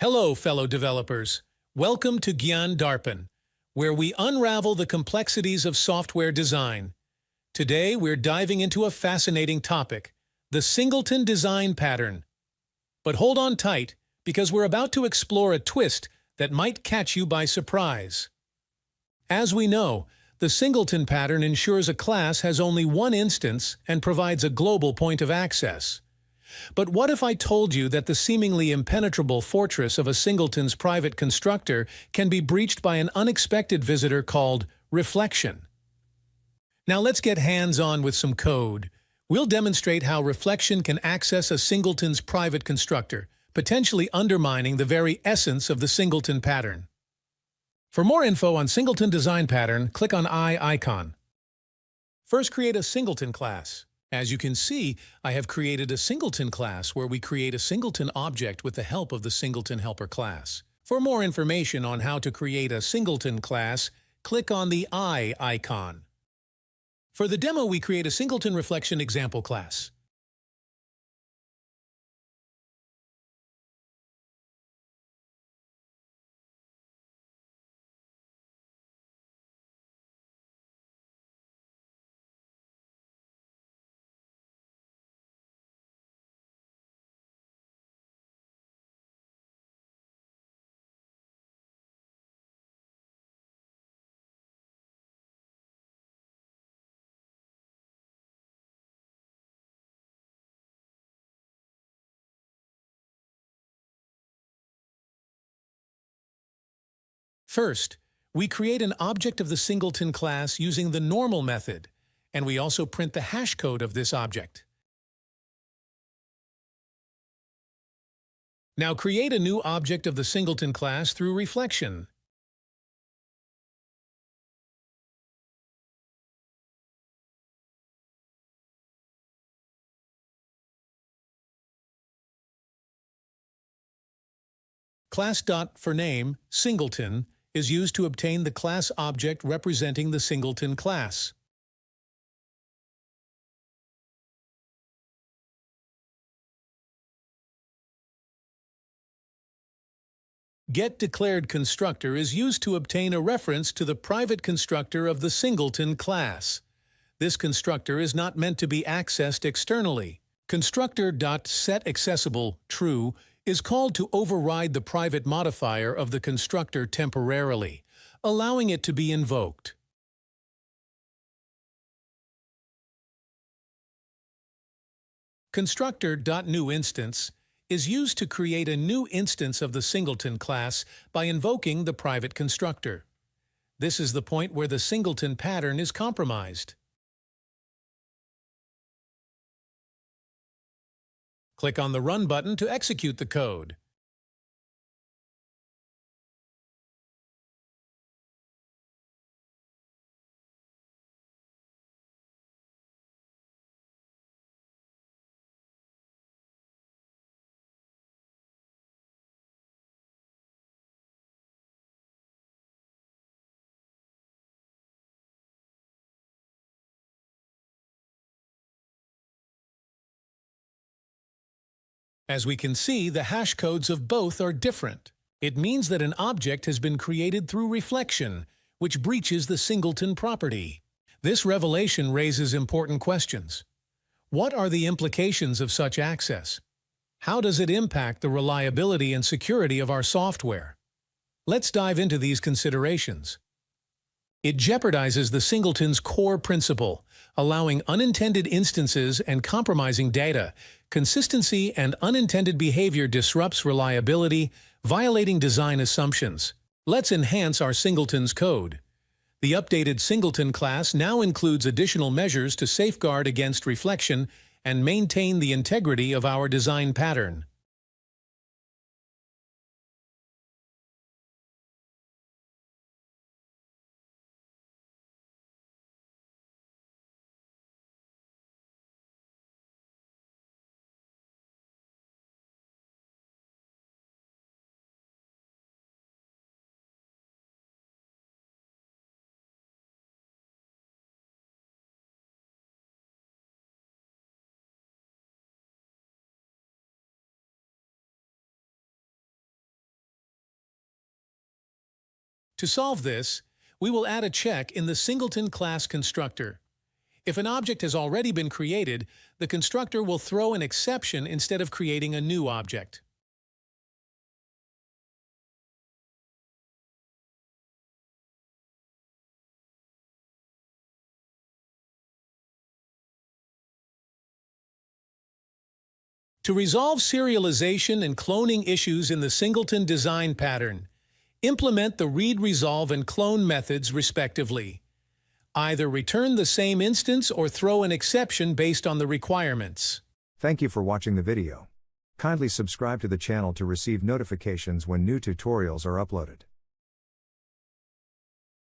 Hello, fellow developers. Welcome to Gyan Darpan, where we unravel the complexities of software design. Today, we're diving into a fascinating topic, the Singleton design pattern. But hold on tight, because we're about to explore a twist that might catch you by surprise. As we know, the Singleton pattern ensures a class has only one instance and provides a global point of access. But what if I told you that the seemingly impenetrable fortress of a singleton's private constructor can be breached by an unexpected visitor called reflection? Now let's get hands-on with some code. We'll demonstrate how reflection can access a singleton's private constructor, potentially undermining the very essence of the singleton pattern. For more info on Singleton design pattern, click on I icon. First, create a singleton class. As you can see, I have created a singleton class where we create a singleton object with the help of the singleton helper class. For more information on how to create a singleton class, click on the I icon. For the demo, we create a singleton reflection example class. First, we create an object of the singleton class using the normal method, and we also print the hash code of this object. Now create a new object of the singleton class through reflection. Class.forName, singleton, is used to obtain the class object representing the singleton class. getDeclaredConstructor is used to obtain a reference to the private constructor of the singleton class. This constructor is not meant to be accessed externally. Constructor.setAccessible.True is called to override the private modifier of the constructor temporarily, allowing it to be invoked. Constructor.newInstance is used to create a new instance of the singleton class by invoking the private constructor. This is the point where the singleton pattern is compromised. Click on the Run button to execute the code. As we can see, the hash codes of both are different. It means that an object has been created through reflection, which breaches the singleton property. This revelation raises important questions. What are the implications of such access? How does it impact the reliability and security of our software? Let's dive into these considerations. It jeopardizes the singleton's core principle, allowing unintended instances and compromising data. Consistency and unintended behavior disrupts reliability, violating design assumptions. Let's enhance our singleton's code. The updated singleton class now includes additional measures to safeguard against reflection and maintain the integrity of our design pattern. To solve this, we will add a check in the Singleton class constructor. If an object has already been created, the constructor will throw an exception instead of creating a new object. To resolve serialization and cloning issues in the Singleton design pattern, implement the read, resolve, and clone methods respectively. Either return the same instance or throw an exception based on the requirements. Thank you for watching the video. Kindly subscribe to the channel to receive notifications when new tutorials are uploaded.